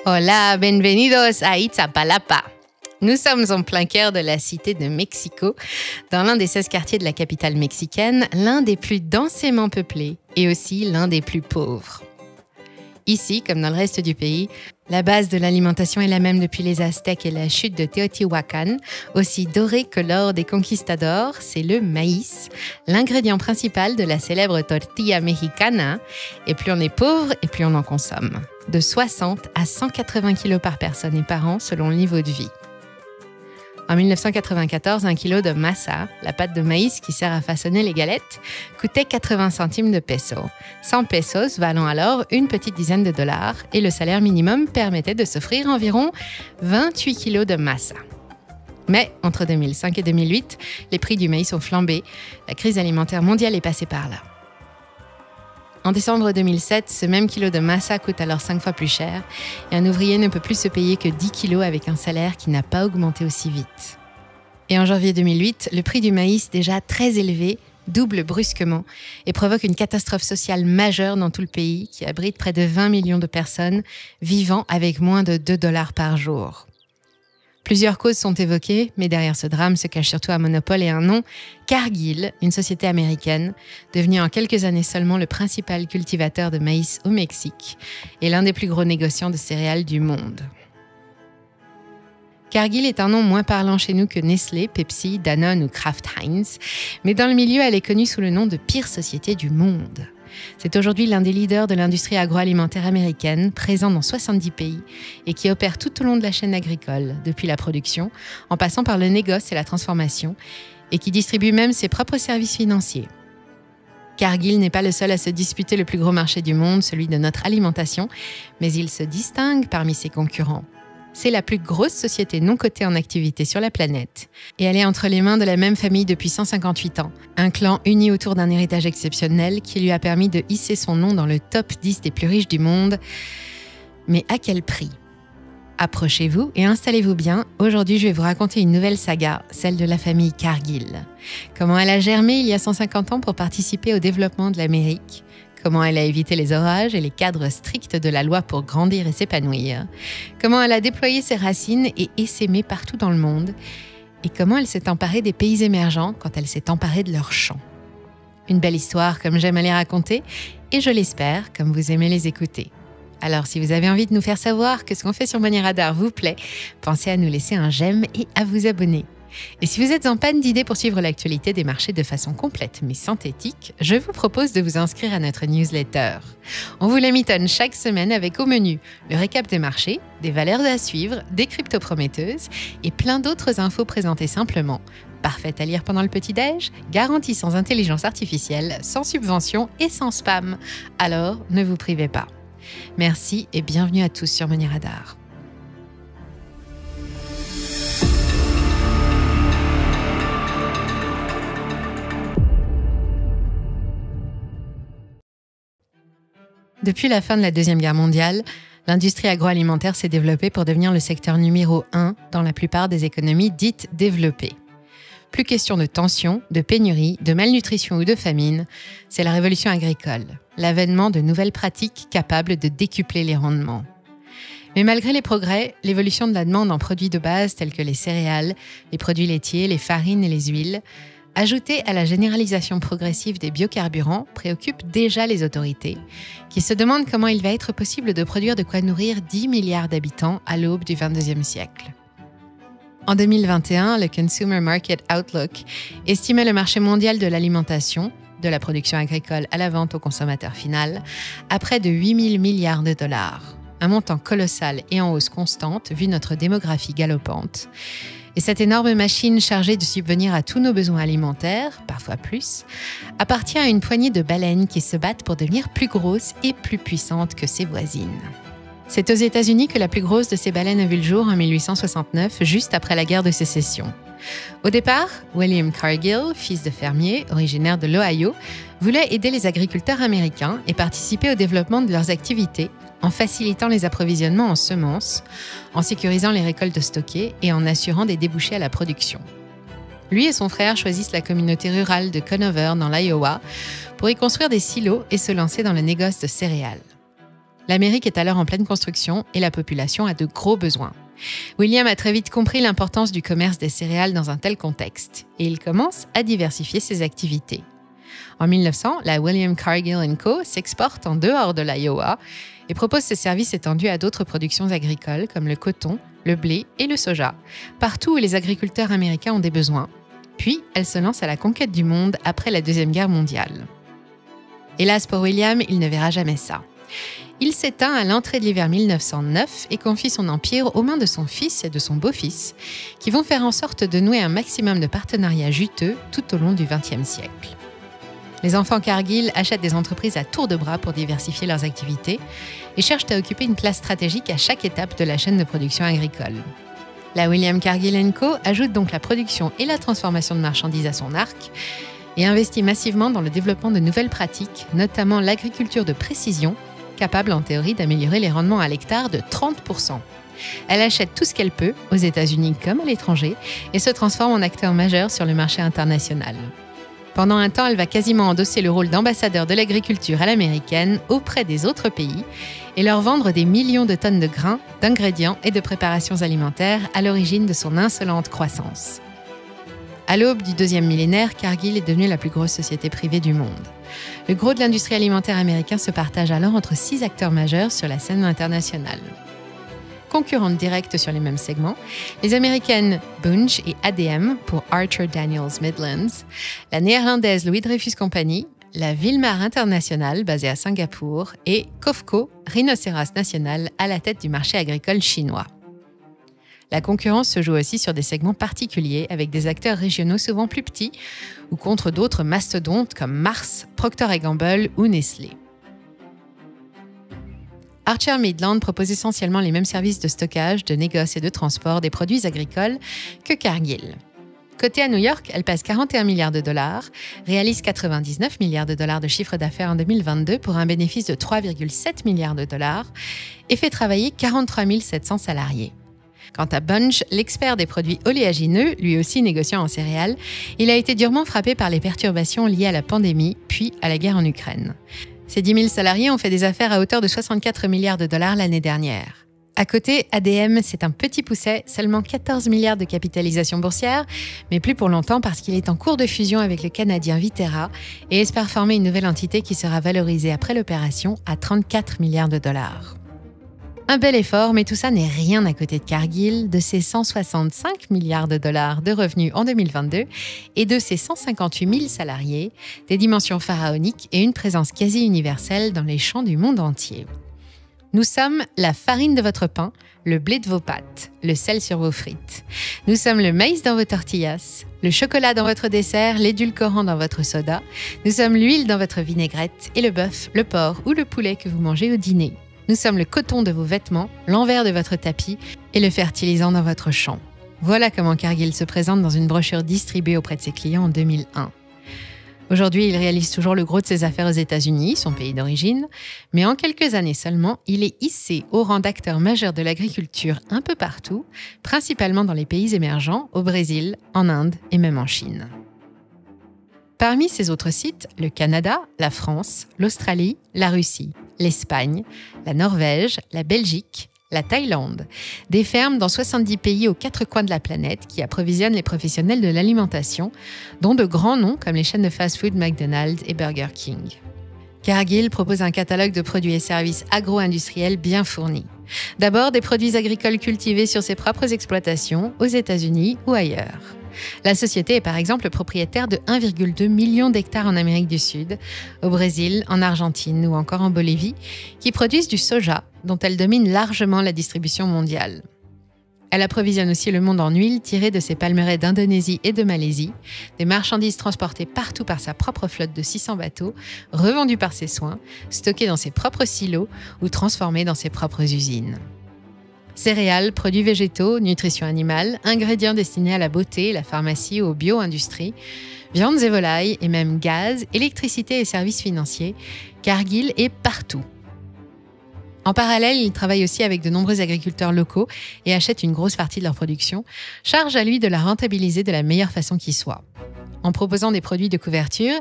Hola, bienvenidos a Iztapalapa. Nous sommes en plein cœur de la cité de Mexico, dans l'un des 16 quartiers de la capitale mexicaine, l'un des plus densément peuplés et aussi l'un des plus pauvres. Ici, comme dans le reste du pays, la base de l'alimentation est la même depuis les Aztèques et la chute de Teotihuacan. Aussi doré que l'or des conquistadors, c'est le maïs, l'ingrédient principal de la célèbre tortilla mexicana. Et plus on est pauvre, et plus on en consomme. De 60 à 180 kilos par personne et par an, selon le niveau de vie. En 1994, un kilo de masa, la pâte de maïs qui sert à façonner les galettes, coûtait 80 centimes de peso. 100 pesos valant alors une petite dizaine de dollars et le salaire minimum permettait de s'offrir environ 28 kilos de masa. Mais entre 2005 et 2008, les prix du maïs ont flambé. La crise alimentaire mondiale est passée par là. En décembre 2007, ce même kilo de masa coûte alors 5 fois plus cher et un ouvrier ne peut plus se payer que 10 kilos avec un salaire qui n'a pas augmenté aussi vite. Et en janvier 2008, le prix du maïs, déjà très élevé, double brusquement et provoque une catastrophe sociale majeure dans tout le pays qui abrite près de 20 millions de personnes vivant avec moins de 2 dollars par jour. Plusieurs causes sont évoquées, mais derrière ce drame se cache surtout un monopole et un nom, Cargill, une société américaine, devenue en quelques années seulement le principal cultivateur de maïs au Mexique et l'un des plus gros négociants de céréales du monde. Cargill est un nom moins parlant chez nous que Nestlé, Pepsi, Danone ou Kraft Heinz, mais dans le milieu, elle est connue sous le nom de pire société du monde. C'est aujourd'hui l'un des leaders de l'industrie agroalimentaire américaine, présent dans 70 pays et qui opère tout au long de la chaîne agricole, depuis la production, en passant par le négoce et la transformation, et qui distribue même ses propres services financiers. Cargill n'est pas le seul à se disputer le plus gros marché du monde, celui de notre alimentation, mais il se distingue parmi ses concurrents. C'est la plus grosse société non cotée en activité sur la planète. Et elle est entre les mains de la même famille depuis 158 ans. Un clan uni autour d'un héritage exceptionnel qui lui a permis de hisser son nom dans le top 10 des plus riches du monde. Mais à quel prix ? Approchez-vous et installez-vous bien. Aujourd'hui, je vais vous raconter une nouvelle saga, celle de la famille Cargill. Comment elle a germé il y a 150 ans pour participer au développement de l'Amérique. Comment elle a évité les orages et les cadres stricts de la loi pour grandir et s'épanouir. Comment elle a déployé ses racines et essaimé partout dans le monde. Et comment elle s'est emparée des pays émergents quand elle s'est emparée de leurs champs. Une belle histoire comme j'aime à les raconter et je l'espère comme vous aimez les écouter. Alors si vous avez envie de nous faire savoir que ce qu'on fait sur Money Radar vous plaît, pensez à nous laisser un j'aime et à vous abonner. Et si vous êtes en panne d'idées pour suivre l'actualité des marchés de façon complète mais synthétique, je vous propose de vous inscrire à notre newsletter. On vous la mitonne chaque semaine avec au menu le récap des marchés, des valeurs à suivre, des cryptos prometteuses et plein d'autres infos présentées simplement, parfaites à lire pendant le petit-déj, garanties sans intelligence artificielle, sans subvention et sans spam. Alors, ne vous privez pas. Merci et bienvenue à tous sur Money Radar. Depuis la fin de la Deuxième Guerre mondiale, l'industrie agroalimentaire s'est développée pour devenir le secteur numéro 1 dans la plupart des économies dites développées. Plus question de tension, de pénurie, de malnutrition ou de famine, c'est la révolution agricole, l'avènement de nouvelles pratiques capables de décupler les rendements. Mais malgré les progrès, l'évolution de la demande en produits de base tels que les céréales, les produits laitiers, les farines et les huiles, ajoutée à la généralisation progressive des biocarburants, préoccupe déjà les autorités, qui se demandent comment il va être possible de produire de quoi nourrir 10 milliards d'habitants à l'aube du XXIe siècle. En 2021, le Consumer Market Outlook estimait le marché mondial de l'alimentation, de la production agricole à la vente au consommateur final, à près de 8 000 milliards de dollars. Un montant colossal et en hausse constante vu notre démographie galopante. Et cette énorme machine chargée de subvenir à tous nos besoins alimentaires, parfois plus, appartient à une poignée de baleines qui se battent pour devenir plus grosses et plus puissantes que ses voisines. C'est aux États-Unis que la plus grosse de ces baleines a vu le jour en 1869, juste après la guerre de sécession. Au départ, William Cargill, fils de fermier, originaire de l'Ohio, voulait aider les agriculteurs américains et participer au développement de leurs activités en facilitant les approvisionnements en semences, en sécurisant les récoltes stockées et en assurant des débouchés à la production. Lui et son frère choisissent la communauté rurale de Conover dans l'Iowa pour y construire des silos et se lancer dans le négoce de céréales. L'Amérique est alors en pleine construction et la population a de gros besoins. William a très vite compris l'importance du commerce des céréales dans un tel contexte et il commence à diversifier ses activités. En 1900, la William Cargill & Co. s'exporte en dehors de l'Iowa et propose ses services étendus à d'autres productions agricoles comme le coton, le blé et le soja, partout où les agriculteurs américains ont des besoins. Puis, elle se lance à la conquête du monde après la Deuxième Guerre mondiale. Hélas pour William, il ne verra jamais ça. Il s'éteint à l'entrée de l'hiver 1909 et confie son empire aux mains de son fils et de son beau-fils, qui vont faire en sorte de nouer un maximum de partenariats juteux tout au long du XXe siècle. Les enfants Cargill achètent des entreprises à tour de bras pour diversifier leurs activités et cherchent à occuper une place stratégique à chaque étape de la chaîne de production agricole. La William Cargill & Co. ajoute donc la production et la transformation de marchandises à son arc et investit massivement dans le développement de nouvelles pratiques, notamment l'agriculture de précision, capable en théorie d'améliorer les rendements à l'hectare de 30%. Elle achète tout ce qu'elle peut, aux États-Unis comme à l'étranger, et se transforme en acteur majeur sur le marché international. Pendant un temps, elle va quasiment endosser le rôle d'ambassadeur de l'agriculture à l'américaine auprès des autres pays et leur vendre des millions de tonnes de grains, d'ingrédients et de préparations alimentaires à l'origine de son insolente croissance. À l'aube du deuxième millénaire, Cargill est devenue la plus grosse société privée du monde. Le gros de l'industrie alimentaire américaine se partage alors entre 6 acteurs majeurs sur la scène internationale. Concurrentes directes sur les mêmes segments, les américaines Bunge et ADM pour Archer Daniels Midlands, la néerlandaise Louis Dreyfus Company, la Wilmar International basée à Singapour et COFCO, Rhinocéros National à la tête du marché agricole chinois. La concurrence se joue aussi sur des segments particuliers avec des acteurs régionaux souvent plus petits ou contre d'autres mastodontes comme Mars, Procter & Gamble ou Nestlé. Archer Midland propose essentiellement les mêmes services de stockage, de négoce et de transport des produits agricoles que Cargill. Cotée à New York, elle pèse 41 milliards de dollars, réalise 99 milliards de dollars de chiffre d'affaires en 2022 pour un bénéfice de 3,7 milliards de dollars et fait travailler 43 700 salariés. Quant à Bunge, l'expert des produits oléagineux, lui aussi négociant en céréales, il a été durement frappé par les perturbations liées à la pandémie, puis à la guerre en Ukraine. Ses 10 000 salariés ont fait des affaires à hauteur de 64 milliards de dollars l'année dernière. À côté, ADM, c'est un petit pousset, seulement 14 milliards de capitalisation boursière, mais plus pour longtemps parce qu'il est en cours de fusion avec le Canadien Viterra et espère former une nouvelle entité qui sera valorisée après l'opération à 34 milliards de dollars. Un bel effort, mais tout ça n'est rien à côté de Cargill, de ses 165 milliards de dollars de revenus en 2022 et de ses 158 000 salariés, des dimensions pharaoniques et une présence quasi universelle dans les champs du monde entier. Nous sommes la farine de votre pain, le blé de vos pâtes, le sel sur vos frites. Nous sommes le maïs dans vos tortillas, le chocolat dans votre dessert, l'édulcorant dans votre soda. Nous sommes l'huile dans votre vinaigrette et le bœuf, le porc ou le poulet que vous mangez au dîner. Nous sommes le coton de vos vêtements, l'envers de votre tapis et le fertilisant dans votre champ. Voilà comment Cargill se présente dans une brochure distribuée auprès de ses clients en 2001. Aujourd'hui, il réalise toujours le gros de ses affaires aux États-Unis, son pays d'origine, mais en quelques années seulement, il est hissé au rang d'acteur majeur de l'agriculture un peu partout, principalement dans les pays émergents, au Brésil, en Inde et même en Chine. Parmi ses autres sites, le Canada, la France, l'Australie, la Russie, l'Espagne, la Norvège, la Belgique, la Thaïlande, des fermes dans 70 pays aux 4 coins de la planète qui approvisionnent les professionnels de l'alimentation, dont de grands noms comme les chaînes de fast-food McDonald's et Burger King. Cargill propose un catalogue de produits et services agro-industriels bien fournis. D'abord, des produits agricoles cultivés sur ses propres exploitations, aux États-Unis ou ailleurs. La société est par exemple propriétaire de 1,2 million d'hectares en Amérique du Sud, au Brésil, en Argentine ou encore en Bolivie, qui produisent du soja, dont elle domine largement la distribution mondiale. Elle approvisionne aussi le monde en huile tirée de ses palmeraies d'Indonésie et de Malaisie, des marchandises transportées partout par sa propre flotte de 600 bateaux, revendues par ses soins, stockées dans ses propres silos ou transformées dans ses propres usines. Céréales, produits végétaux, nutrition animale, ingrédients destinés à la beauté, la pharmacie ou aux bio-industries, viandes et volailles et même gaz, électricité et services financiers, Cargill est partout. En parallèle, il travaille aussi avec de nombreux agriculteurs locaux et achète une grosse partie de leur production, charge à lui de la rentabiliser de la meilleure façon qui soit. En proposant des produits de couverture,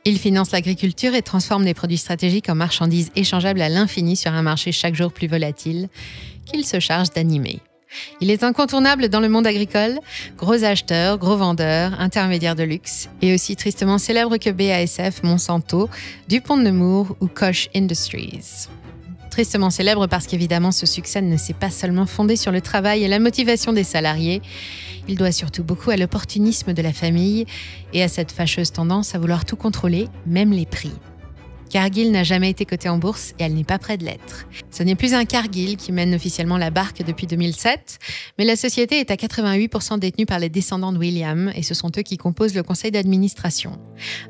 Il finance l'agriculture et transforme les produits stratégiques en marchandises échangeables à l'infini sur un marché chaque jour plus volatile qu'il se charge d'animer. Il est incontournable dans le monde agricole, gros acheteur, gros vendeur, intermédiaire de luxe, et aussi tristement célèbre que BASF, Monsanto, DuPont de Nemours ou Koch Industries. Tristement célèbre parce qu'évidemment ce succès ne s'est pas seulement fondé sur le travail et la motivation des salariés, il doit surtout beaucoup à l'opportunisme de la famille et à cette fâcheuse tendance à vouloir tout contrôler, même les prix. Cargill n'a jamais été cotée en bourse et elle n'est pas près de l'être. Ce n'est plus un Cargill qui mène officiellement la barque depuis 2007, mais la société est à 88% détenue par les descendants de William et ce sont eux qui composent le conseil d'administration.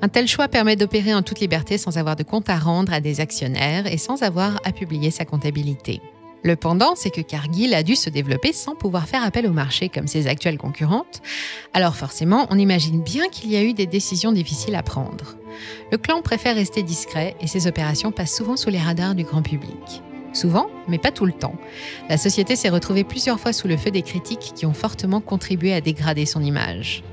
Un tel choix permet d'opérer en toute liberté sans avoir de compte à rendre à des actionnaires et sans avoir à publier sa comptabilité. Le pendant, c'est que Cargill a dû se développer sans pouvoir faire appel au marché comme ses actuelles concurrentes. Alors forcément, on imagine bien qu'il y a eu des décisions difficiles à prendre. Le clan préfère rester discret et ses opérations passent souvent sous les radars du grand public. Souvent, mais pas tout le temps. La société s'est retrouvée plusieurs fois sous le feu des critiques qui ont fortement contribué à dégrader son image.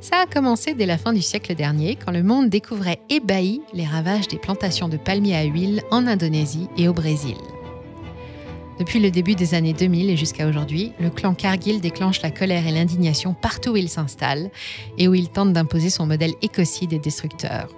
Ça a commencé dès la fin du siècle dernier, quand le monde découvrait ébahi les ravages des plantations de palmiers à huile en Indonésie et au Brésil. Depuis le début des années 2000 et jusqu'à aujourd'hui, le clan Cargill déclenche la colère et l'indignation partout où il s'installe et où il tente d'imposer son modèle écocide et destructeur.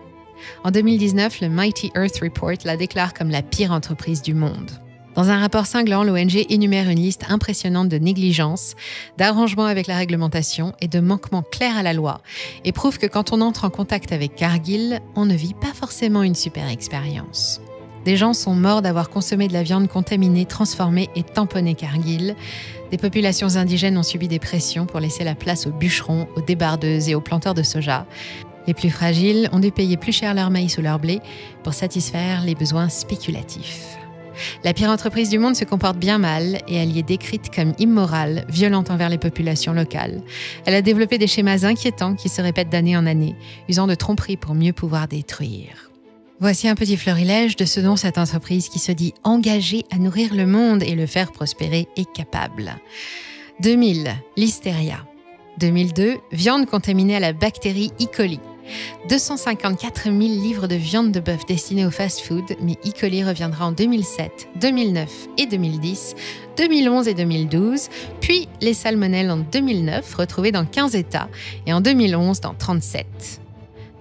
En 2019, le Mighty Earth Report la déclare comme la pire entreprise du monde. Dans un rapport cinglant, l'ONG énumère une liste impressionnante de négligences, d'arrangements avec la réglementation et de manquements clairs à la loi et prouve que quand on entre en contact avec Cargill, on ne vit pas forcément une super expérience. Des gens sont morts d'avoir consommé de la viande contaminée, transformée et tamponnée Cargill. Des populations indigènes ont subi des pressions pour laisser la place aux bûcherons, aux débardeuses et aux planteurs de soja. Les plus fragiles ont dû payer plus cher leur maïs ou leur blé pour satisfaire les besoins spéculatifs. La pire entreprise du monde se comporte bien mal et elle y est décrite comme immorale, violente envers les populations locales. Elle a développé des schémas inquiétants qui se répètent d'année en année, usant de tromperies pour mieux pouvoir détruire. Voici un petit florilège de ce dont cette entreprise qui se dit engagée à nourrir le monde et le faire prospérer est capable. 2000, Listeria. 2002, viande contaminée à la bactérie E. coli. 254 000 livres de viande de bœuf destinés au fast-food, mais E. coli reviendra en 2007, 2009 et 2010, 2011 et 2012, puis les salmonelles en 2009, retrouvées dans 15 États, et en 2011 dans 37.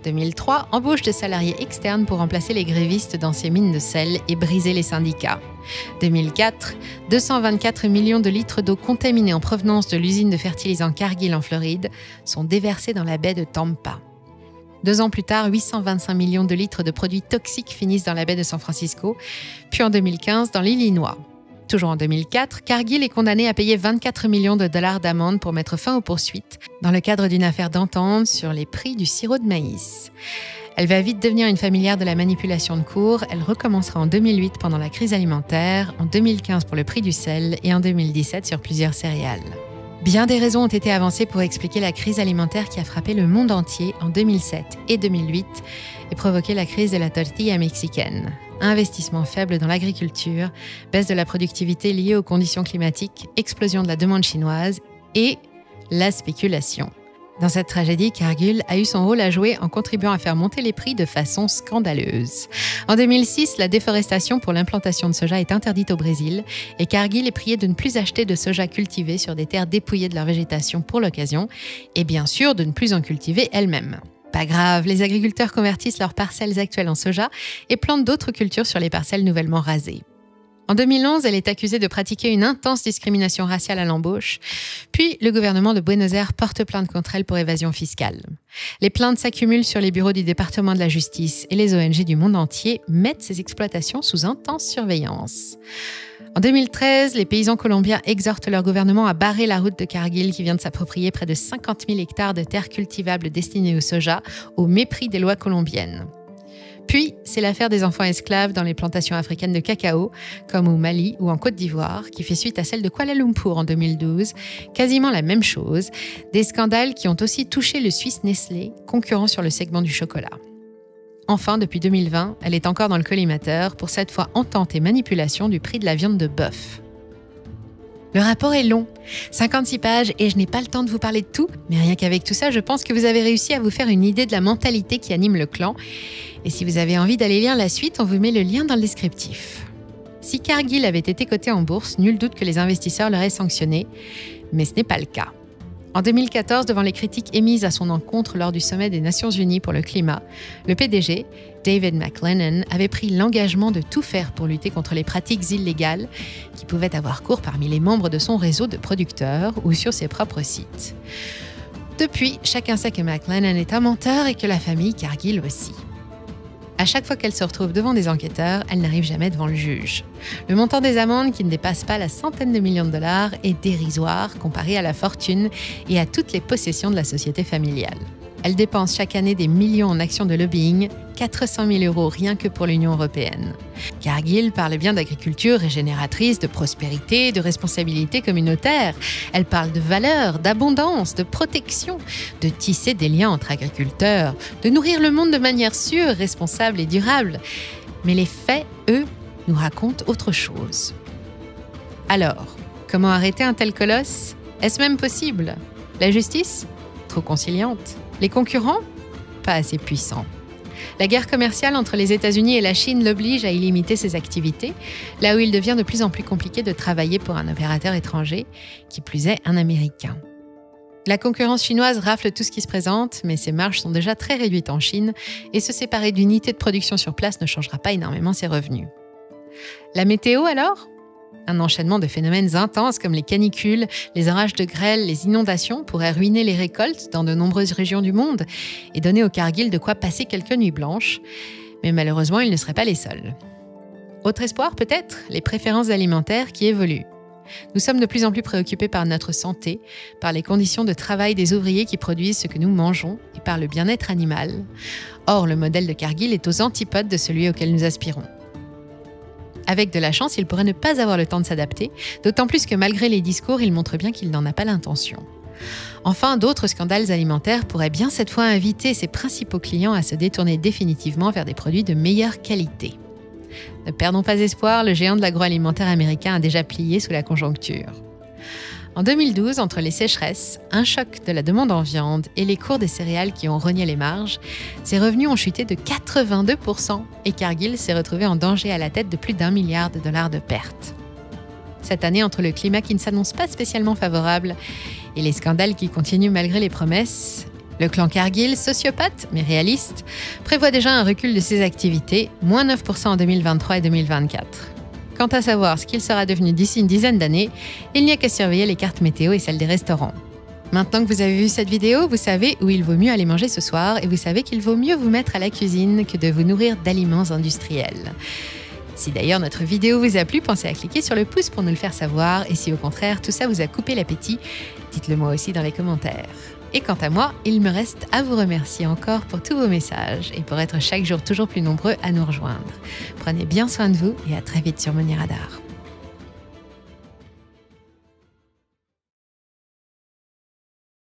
2003, embauche de salariés externes pour remplacer les grévistes dans ces mines de sel et briser les syndicats. 2004, 224 millions de litres d'eau contaminée en provenance de l'usine de fertilisants Cargill en Floride sont déversés dans la baie de Tampa. 2 ans plus tard, 825 millions de litres de produits toxiques finissent dans la baie de San Francisco, puis en 2015 dans l'Illinois. Toujours en 2004, Cargill est condamné à payer 24 millions de dollars d'amende pour mettre fin aux poursuites dans le cadre d'une affaire d'entente sur les prix du sirop de maïs. Elle va vite devenir une familière de la manipulation de cours. Elle recommencera en 2008 pendant la crise alimentaire, en 2015 pour le prix du sel et en 2017 sur plusieurs céréales. Bien des raisons ont été avancées pour expliquer la crise alimentaire qui a frappé le monde entier en 2007 et 2008 et provoqué la crise de la tortilla mexicaine. Investissement faible dans l'agriculture, baisse de la productivité liée aux conditions climatiques, explosion de la demande chinoise et la spéculation. Dans cette tragédie, Cargill a eu son rôle à jouer en contribuant à faire monter les prix de façon scandaleuse. En 2006, la déforestation pour l'implantation de soja est interdite au Brésil et Cargill est priée de ne plus acheter de soja cultivé sur des terres dépouillées de leur végétation pour l'occasion et bien sûr de ne plus en cultiver elle-même. Pas grave, les agriculteurs convertissent leurs parcelles actuelles en soja et plantent d'autres cultures sur les parcelles nouvellement rasées. En 2011, elle est accusée de pratiquer une intense discrimination raciale à l'embauche. Puis, le gouvernement de Buenos Aires porte plainte contre elle pour évasion fiscale. Les plaintes s'accumulent sur les bureaux du département de la justice et les ONG du monde entier mettent ces exploitations sous intense surveillance. En 2013, les paysans colombiens exhortent leur gouvernement à barrer la route de Cargill qui vient de s'approprier près de 50 000 hectares de terres cultivables destinées au soja, au mépris des lois colombiennes. Puis, c'est l'affaire des enfants esclaves dans les plantations africaines de cacao, comme au Mali ou en Côte d'Ivoire, qui fait suite à celle de Kuala Lumpur en 2012, quasiment la même chose, des scandales qui ont aussi touché le Suisse Nestlé, concurrent sur le segment du chocolat. Enfin, depuis 2020, elle est encore dans le collimateur, pour cette fois entente et manipulation du prix de la viande de bœuf. Le rapport est long, 56 pages, et je n'ai pas le temps de vous parler de tout, mais rien qu'avec tout ça, je pense que vous avez réussi à vous faire une idée de la mentalité qui anime le clan. Et si vous avez envie d'aller lire la suite, on vous met le lien dans le descriptif. Si Cargill avait été coté en bourse, nul doute que les investisseurs l'auraient sanctionné, mais ce n'est pas le cas. En 2014, devant les critiques émises à son encontre lors du sommet des Nations Unies pour le climat, le PDG, David McLennan, avait pris l'engagement de tout faire pour lutter contre les pratiques illégales qui pouvaient avoir cours parmi les membres de son réseau de producteurs ou sur ses propres sites. Depuis, chacun sait que McLennan est un menteur et que la famille Cargill aussi. À chaque fois qu'elle se retrouve devant des enquêteurs, elle n'arrive jamais devant le juge. Le montant des amendes, qui ne dépasse pas la centaine de millions de dollars, est dérisoire comparé à la fortune et à toutes les possessions de la société familiale. Elle dépense chaque année des millions en actions de lobbying, 400 000 € rien que pour l'Union européenne. Cargill parle bien d'agriculture régénératrice, de prospérité, de responsabilité communautaire. Elle parle de valeurs, d'abondance, de protection, de tisser des liens entre agriculteurs, de nourrir le monde de manière sûre, responsable et durable. Mais les faits, eux, nous racontent autre chose. Alors, comment arrêter un tel colosse? Est-ce même possible? La justice? Trop conciliante. Les concurrents? Pas assez puissants. La guerre commerciale entre les États-Unis et la Chine l'oblige à y limiter ses activités, là où il devient de plus en plus compliqué de travailler pour un opérateur étranger, qui plus est un Américain. La concurrence chinoise rafle tout ce qui se présente, mais ses marges sont déjà très réduites en Chine, et se séparer d'unités de production sur place ne changera pas énormément ses revenus. La météo alors ? Un enchaînement de phénomènes intenses comme les canicules, les orages de grêle, les inondations pourraient ruiner les récoltes dans de nombreuses régions du monde et donner aux Cargill de quoi passer quelques nuits blanches. Mais malheureusement, ils ne seraient pas les seuls. Autre espoir peut-être, les préférences alimentaires qui évoluent. Nous sommes de plus en plus préoccupés par notre santé, par les conditions de travail des ouvriers qui produisent ce que nous mangeons et par le bien-être animal. Or, le modèle de Cargill est aux antipodes de celui auquel nous aspirons. Avec de la chance, il pourrait ne pas avoir le temps de s'adapter, d'autant plus que malgré les discours, il montre bien qu'il n'en a pas l'intention. Enfin, d'autres scandales alimentaires pourraient bien cette fois inviter ses principaux clients à se détourner définitivement vers des produits de meilleure qualité. Ne perdons pas espoir, le géant de l'agroalimentaire américain a déjà plié sous la conjoncture. En 2012, entre les sécheresses, un choc de la demande en viande et les cours des céréales qui ont rogné les marges, ses revenus ont chuté de 82% et Cargill s'est retrouvé en danger à la tête de plus d'1 milliard de dollars de pertes. Cette année, entre le climat qui ne s'annonce pas spécialement favorable et les scandales qui continuent malgré les promesses, le clan Cargill, sociopathe mais réaliste, prévoit déjà un recul de ses activités, moins 9% en 2023 et 2024. Quant à savoir ce qu'il sera devenu d'ici une dizaine d'années, il n'y a qu'à surveiller les cartes météo et celles des restaurants. Maintenant que vous avez vu cette vidéo, vous savez où il vaut mieux aller manger ce soir et vous savez qu'il vaut mieux vous mettre à la cuisine que de vous nourrir d'aliments industriels. Si d'ailleurs notre vidéo vous a plu, pensez à cliquer sur le pouce pour nous le faire savoir et si au contraire tout ça vous a coupé l'appétit, dites-le moi aussi dans les commentaires. Et quant à moi, il me reste à vous remercier encore pour tous vos messages et pour être chaque jour toujours plus nombreux à nous rejoindre. Prenez bien soin de vous et à très vite sur Money Radar.